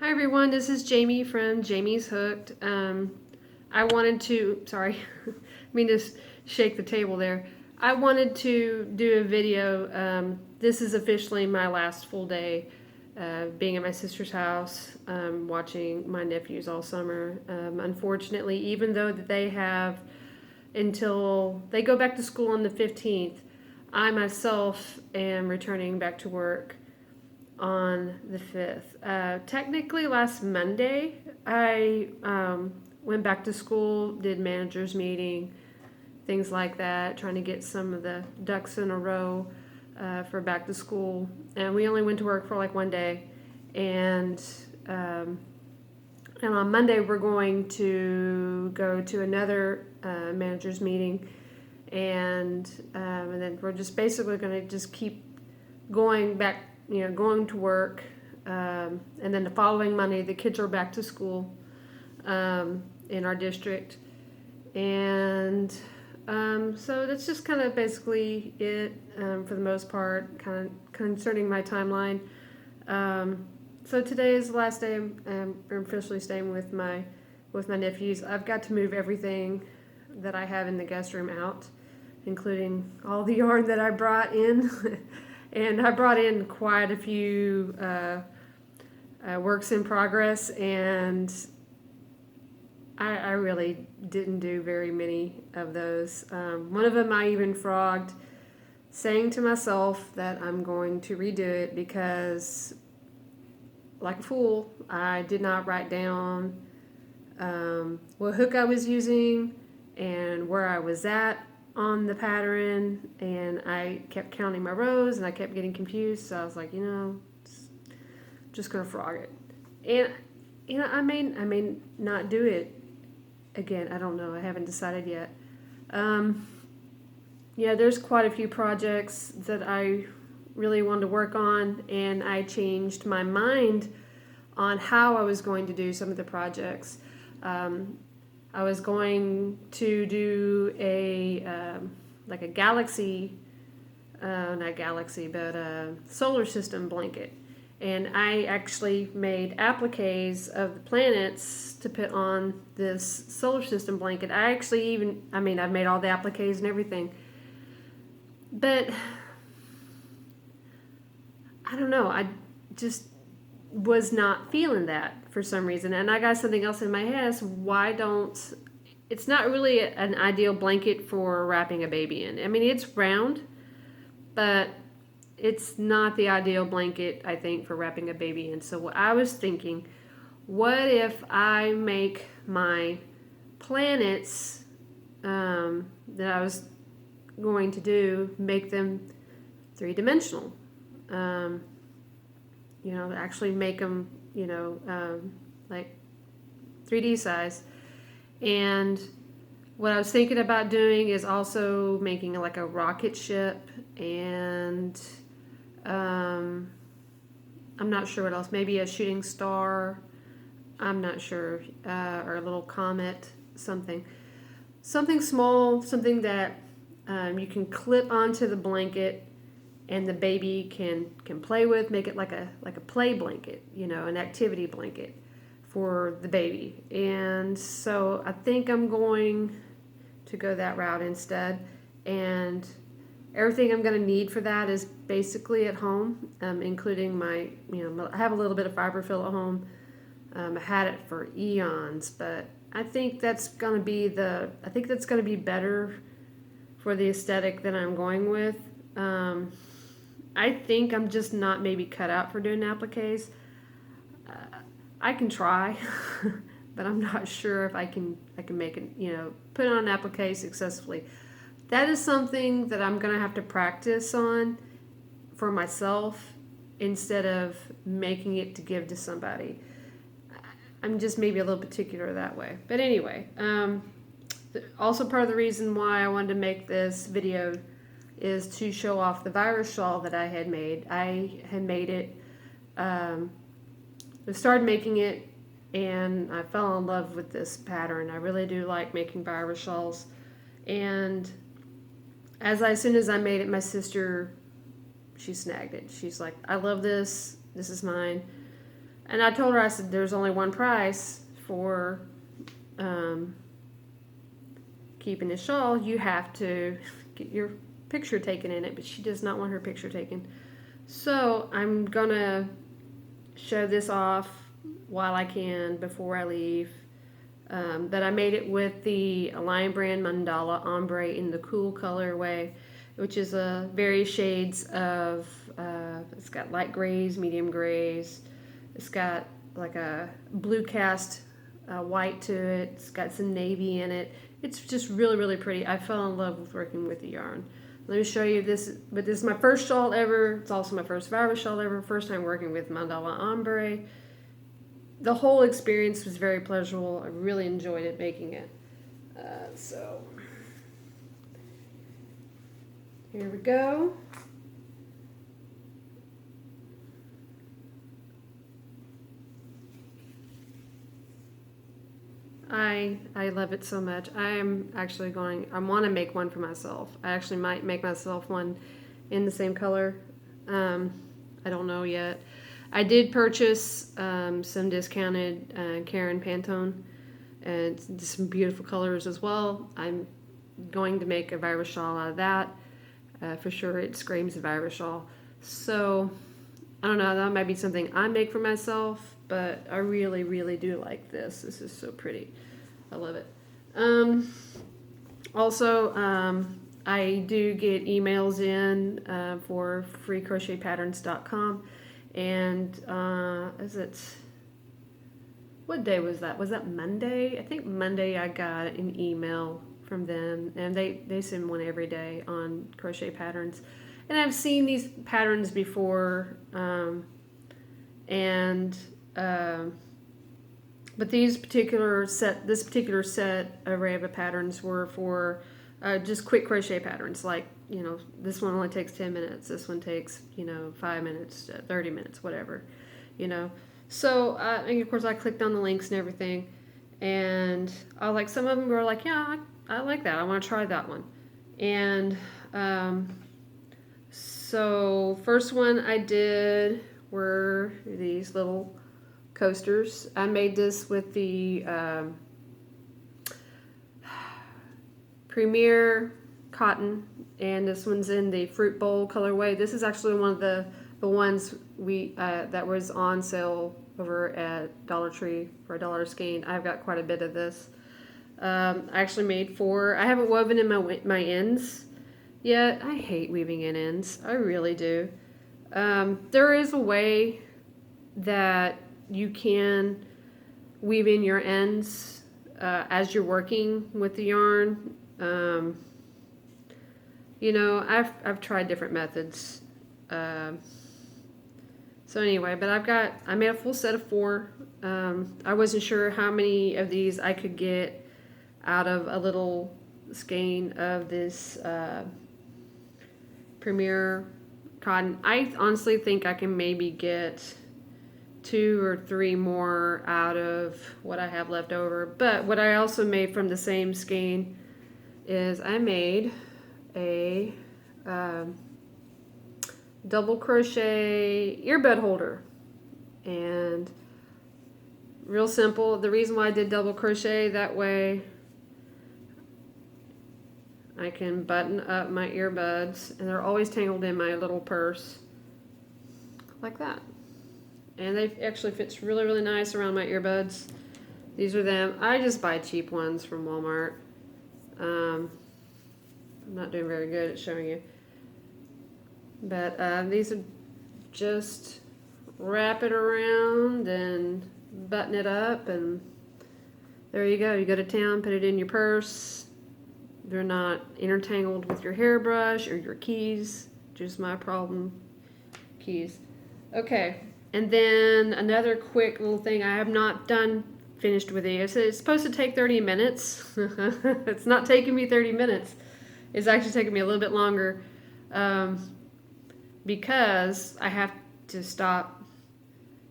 Hi everyone, this is Jamie from Jamie's Hooked. I wanted to, sorry, I mean to shake the table there. I wanted to do a video. This is officially my last full day being at my sister's house, watching my nephews all summer. Unfortunately, even though they have until they go back to school on the 15th, I myself am returning back to work on the 5th. Technically, last Monday, I went back to school, did manager's meeting, things like that, trying to get some of the ducks in a row for back to school. And we only went to work for like one day. And on Monday, we're going to go to another manager's meeting. And then we're just basically going to just keep going back, going to work. And then the following Monday, the kids are back to school in our district. And so that's just kind of basically it for the most part, kind of concerning my timeline. So today is the last day I'm officially staying with my nephews. I've got to move everything that I have in the guest room out, including all the yarn that I brought in. And I brought in quite a few works in progress, and I really didn't do very many of those. One of them I even frogged, saying to myself that I'm going to redo it because, like a fool, I did not write down what hook I was using and where I was at on the pattern, and I kept counting my rows and I kept getting confused, so I was like, just gonna frog it. And I may not do it again. I don't know. I haven't decided yet. There's quite a few projects that I really wanted to work on, and I changed my mind on how I was going to do some of the projects. I was going to do like a galaxy, not galaxy, but a solar system blanket. And I actually made appliques of the planets to put on this solar system blanket. I've made all the appliques and everything. But I don't know, I just was not feeling that for some reason. And I got something else in my head. So it's not really an ideal blanket for wrapping a baby in. I mean, it's round, but it's not the ideal blanket, I think, for wrapping a baby in. So I was thinking, what if I make my planets that I was going to do, make them three-dimensional? Actually make them, like 3D size. And what I was thinking about doing is also making like a rocket ship, and I'm not sure what else. Maybe a shooting star. I'm not sure. Or a little comet, something small, something that you can clip onto the blanket, and the baby can play with. Make it like a play blanket, an activity blanket for the baby. And so I think I'm going to go that route instead. And everything I'm going to need for that is basically at home, including I have a little bit of fiberfill at home. I had it for eons, but I think that's going to be better for the aesthetic that I'm going with. I think I'm just not maybe cut out for doing appliques. I can try, but I'm not sure if I can make it, put on an applique successfully. That is something that I'm going to have to practice on for myself instead of making it to give to somebody. I'm just maybe a little particular that way. But anyway, also part of the reason why I wanted to make this video is to show off the Virus Shawl that I had made. I had made it, I started making it, and I fell in love with this pattern. I really do like making Virus Shawls. And as soon as I made it, my sister, she snagged it. She's like, I love this. This is mine. And I told her, I said, there's only one price for keeping this shawl. You have to get your picture taken in it, but she does not want her picture taken. So I'm gonna show this off while I can before I leave. That I made it with the Lion Brand Mandala Ombre in the cool colorway, which is various shades of, it's got light grays, medium grays, it's got like a blue cast white to it, it's got some navy in it. It's just really, really pretty. I fell in love with working with the yarn. Let me show you this, but this is my first shawl ever. It's also my first Virus shawl ever, first time working with Mandala Ombre. The whole experience was very pleasurable. I really enjoyed it making it. So here we go. I love it so much. I want to make one for myself. I actually might make myself one in the same color. I don't know yet. I did purchase some discounted Karen Pantone and some beautiful colors as well. I'm going to make a Virus shawl out of that. For sure, it screams a Virus shawl. So, I don't know, that might be something I make for myself, but I really, really do like this. This is so pretty. I love it. Also, I do get emails in for freecrochetpatterns.com. And what day was that? Was that Monday? I think Monday I got an email from them, and they send one every day on crochet patterns. And I've seen these patterns before, but this particular set array of patterns were for just quick crochet patterns, like, you know, this one only takes 10 minutes, this one takes, 5 minutes, 30 minutes, whatever, So, and of course I clicked on the links and everything, and some of them were like, yeah, I like that, I want to try that one. And so first one I did were these little coasters. I made this with the Premier cotton, and this one's in the fruit bowl colorway. This is actually one of the ones that was on sale over at Dollar Tree for $1 a skein. I've got quite a bit of this. I actually made 4. I haven't woven in my ends yet. I hate weaving in ends. I really do. There is a way that you can weave in your ends as you're working with the yarn. I've tried different methods. So anyway, but I made a full set of 4. I wasn't sure how many of these I could get out of a little skein of this Premier cotton. I honestly think I can maybe get 2 or 3 more out of what I have left over. But what I also made from the same skein is I made a double crochet earbud holder, and real simple. The reason why I did double crochet, that way I can button up my earbuds, and they're always tangled in my little purse like that, and they actually fits really, really nice around my earbuds. These are them. I just buy cheap ones from Walmart. I'm not doing very good at showing you, but these are just wrap it around and button it up, and there you go. You go to town, put it in your purse. They're not intertangled with your hairbrush or your keys. Just my problem. Keys. Okay, and then another quick little thing. I have not finished with it. It's supposed to take 30 minutes. It's not taking me 30 minutes. It's actually taking me a little bit longer because I have to stop,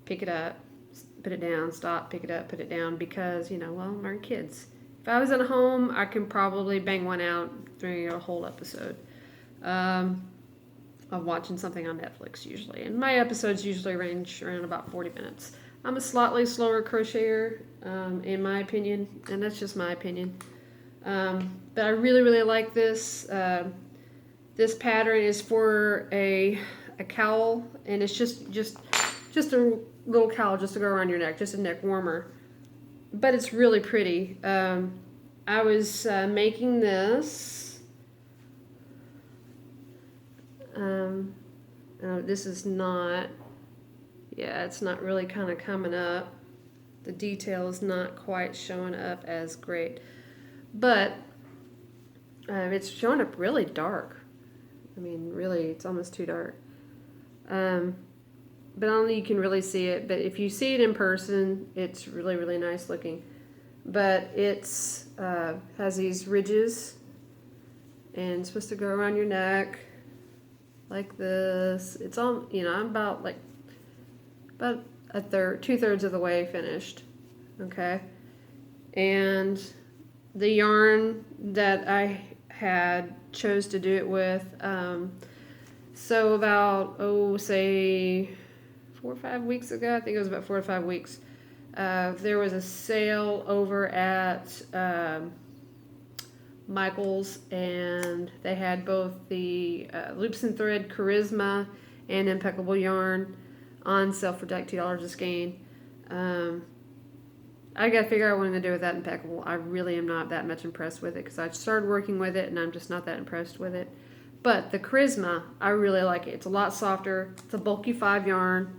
pick it up, put it down, stop, pick it up, put it down, because, my kids. If I was at home, I can probably bang one out during a whole episode of watching something on Netflix usually. And my episodes usually range around about 40 minutes. I'm a slightly slower crocheter, in my opinion, and that's just my opinion. But I really, really like this. This pattern is for a cowl, and it's just a little cowl just to go around your neck, just a neck warmer. But it's really pretty. I was making this. This is not. Yeah, it's not really kind of coming up. The detail is not quite showing up as great, but it's showing up really dark. I mean, really, it's almost too dark. But only you can really see it. But if you see it in person, it's really, really nice looking. But it's has these ridges, and it's supposed to go around your neck like this. It's all, I'm about a third, 2/3 of the way finished. Okay, and the yarn that I had chose to do it with. So about say 4 or 5 weeks ago, I think it was about 4 or 5 weeks. There was a sale over at Michael's, and they had both the Loops and Thread Charisma and Impeccable yarn on sale for like $2 a skein. I gotta figure out what I'm gonna do with that Impeccable. I really am not that much impressed with it because I started working with it and I'm just not that impressed with it. But the Charisma, I really like it. It's a lot softer. It's a bulky 5 yarn.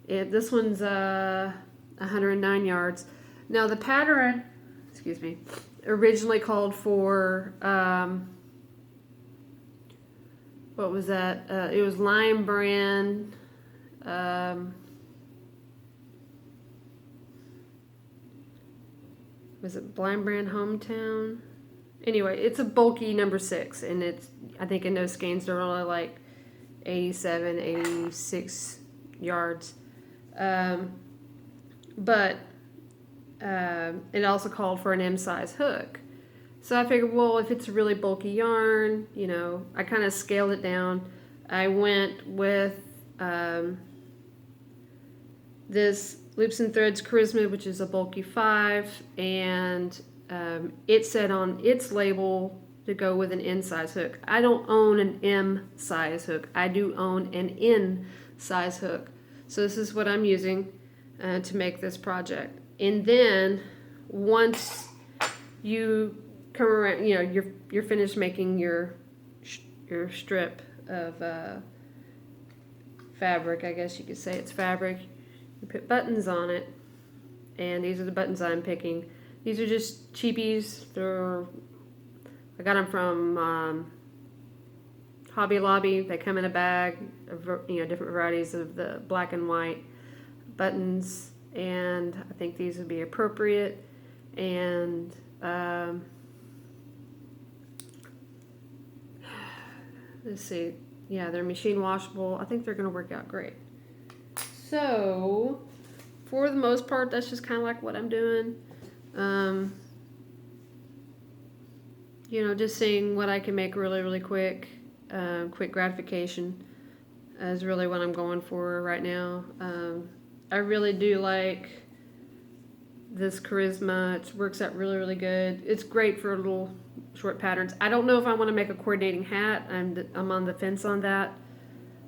This one's 109 yards. Now the pattern, excuse me, originally called for what was that? It was Lion Brand. Was it Blind Brand Hometown? Anyway, it's a bulky number 6, and it's, I think in those skeins they're only like 87, 86 yards. But it also called for an M size hook. So I figured, well, if it's a really bulky yarn, I kind of scaled it down. I went with this Loops and Threads Charisma, which is a bulky 5, and it said on its label to go with an N size hook. I don't own an M size hook. I do own an N size hook. So this is what I'm using to make this project. And then once you come around, you're finished making your strip of fabric. I guess you could say it's fabric. You put buttons on it, and these are the buttons I'm picking. These are just cheapies. I got them from Hobby Lobby. They come in a bag of different varieties of the black and white buttons, and I think these would be appropriate. And let's see, yeah, they're machine washable. I think they're going to work out great. So for the most part, that's just kind of like what I'm doing. Just seeing what I can make really, really quick. Quick gratification is really what I'm going for right now. I really do like this Charisma. It works out really, really good. It's great for little short patterns. I don't know if I want to make a coordinating hat. I'm on the fence on that.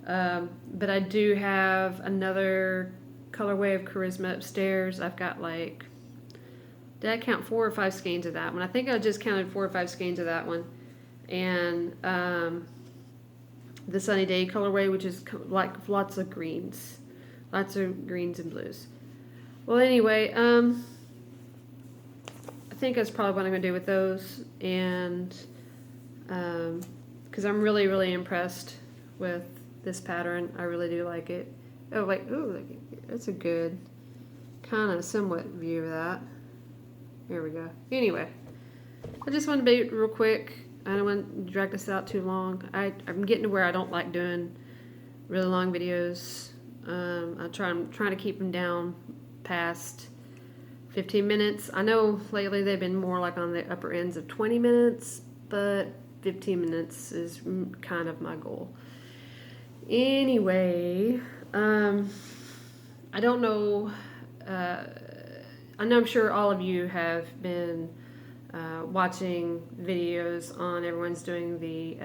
But I do have another colorway of Charisma upstairs. I've got did I count 4 or 5 skeins of that one? I think I just counted 4 or 5 skeins of that one. And the Sunny Day colorway, which is like lots of greens and blues. Well, anyway, I think that's probably what I'm gonna do with those, and because I'm really, really impressed with this pattern. I really do like it. Oh wait, ooh, that's a good kind of somewhat view of that. There we go. Anyway, I just want to be real quick. I don't want to drag this out too long. I'm getting to where I don't like doing really long videos. I'm trying to keep them down past 15 minutes. I know lately they've been more like on the upper ends of 20 minutes, but 15 minutes is kind of my goal. Anyway, I don't know I know I'm sure all of you have been watching videos on everyone's doing the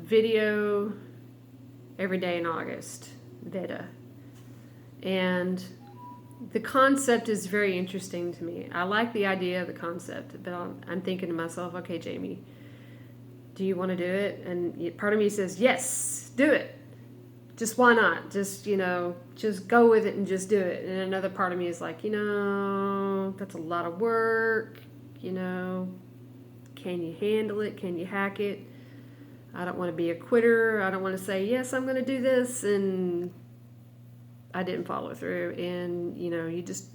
video every day in August, VITA. And the concept is very interesting to me. I like the idea of the concept, but I'm thinking to myself, okay, Jamie, do you want to do it? And part of me says, yes, do it. Just why not? Just, just go with it and just do it. And another part of me is like, that's a lot of work. Can you handle it? Can you hack it? I don't want to be a quitter. I don't want to say, yes, I'm going to do this, and I didn't follow through. And, you just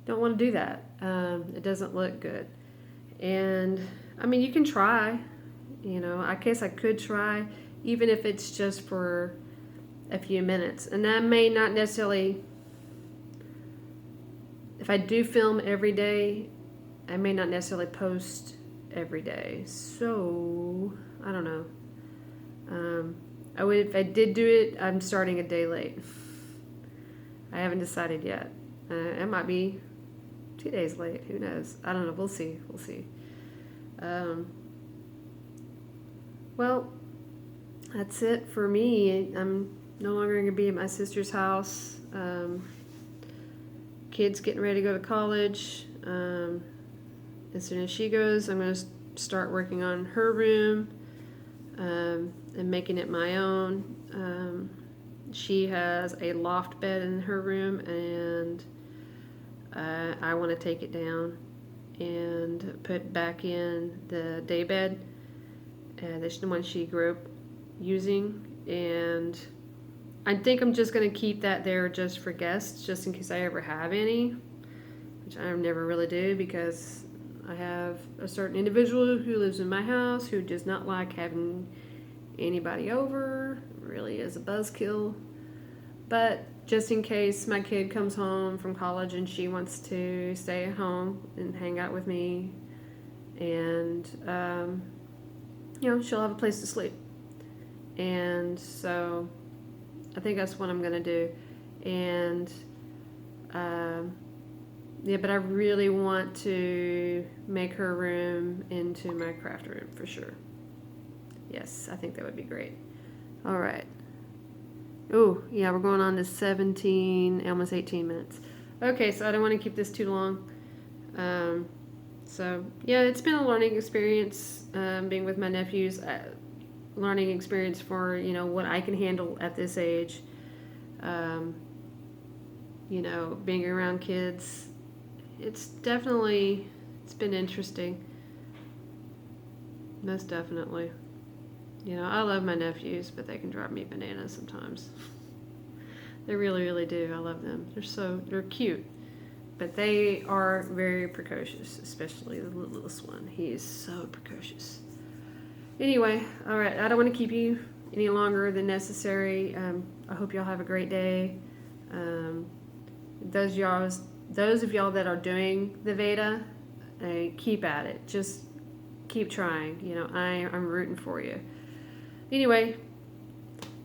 don't want to do that. It doesn't look good. And, you can try. I guess I could try, even if it's just for a few minutes. And that may not necessarily, if I do film every day, I may not necessarily post every day. So, I don't know. If I did do it, I'm starting a day late. I haven't decided yet. It might be 2 days late. Who knows? I don't know. We'll see. Well, that's it for me. I'm no longer going to be at my sister's house. Kids getting ready to go to college. As soon as she goes, I'm going to start working on her room and making it my own. She has a loft bed in her room, and I want to take it down and put back in the day bed. That's the one she grew up using, and I think I'm just going to keep that there just for guests, just in case I ever have any, which I never really do, because I have a certain individual who lives in my house who does not like having anybody over. It really is a buzzkill. But just in case my kid comes home from college and she wants to stay at home and hang out with me, and she'll have a place to sleep. And so I think that's what I'm gonna do. And but I really want to make her room into my craft room for sure. Yes, I think that would be great. All right. Oh, yeah, we're going on to 17, almost 18 minutes. Okay, so I don't want to keep this too long. So, yeah, it's been a learning experience being with my nephews. Learning experience for, what I can handle at this age. Being around kids. It's been interesting. Most definitely. I love my nephews, but they can drive me bananas sometimes. They really, really do. I love them. They're cute, but they are very precocious, especially the littlest one. He is so precocious. Anyway, all right. I don't want to keep you any longer than necessary. I hope y'all have a great day. Those of y'all that are doing the VEDA, keep at it. Just keep trying. I'm rooting for you. Anyway,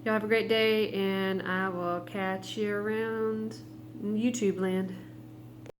y'all have a great day, and I will catch you around YouTube land.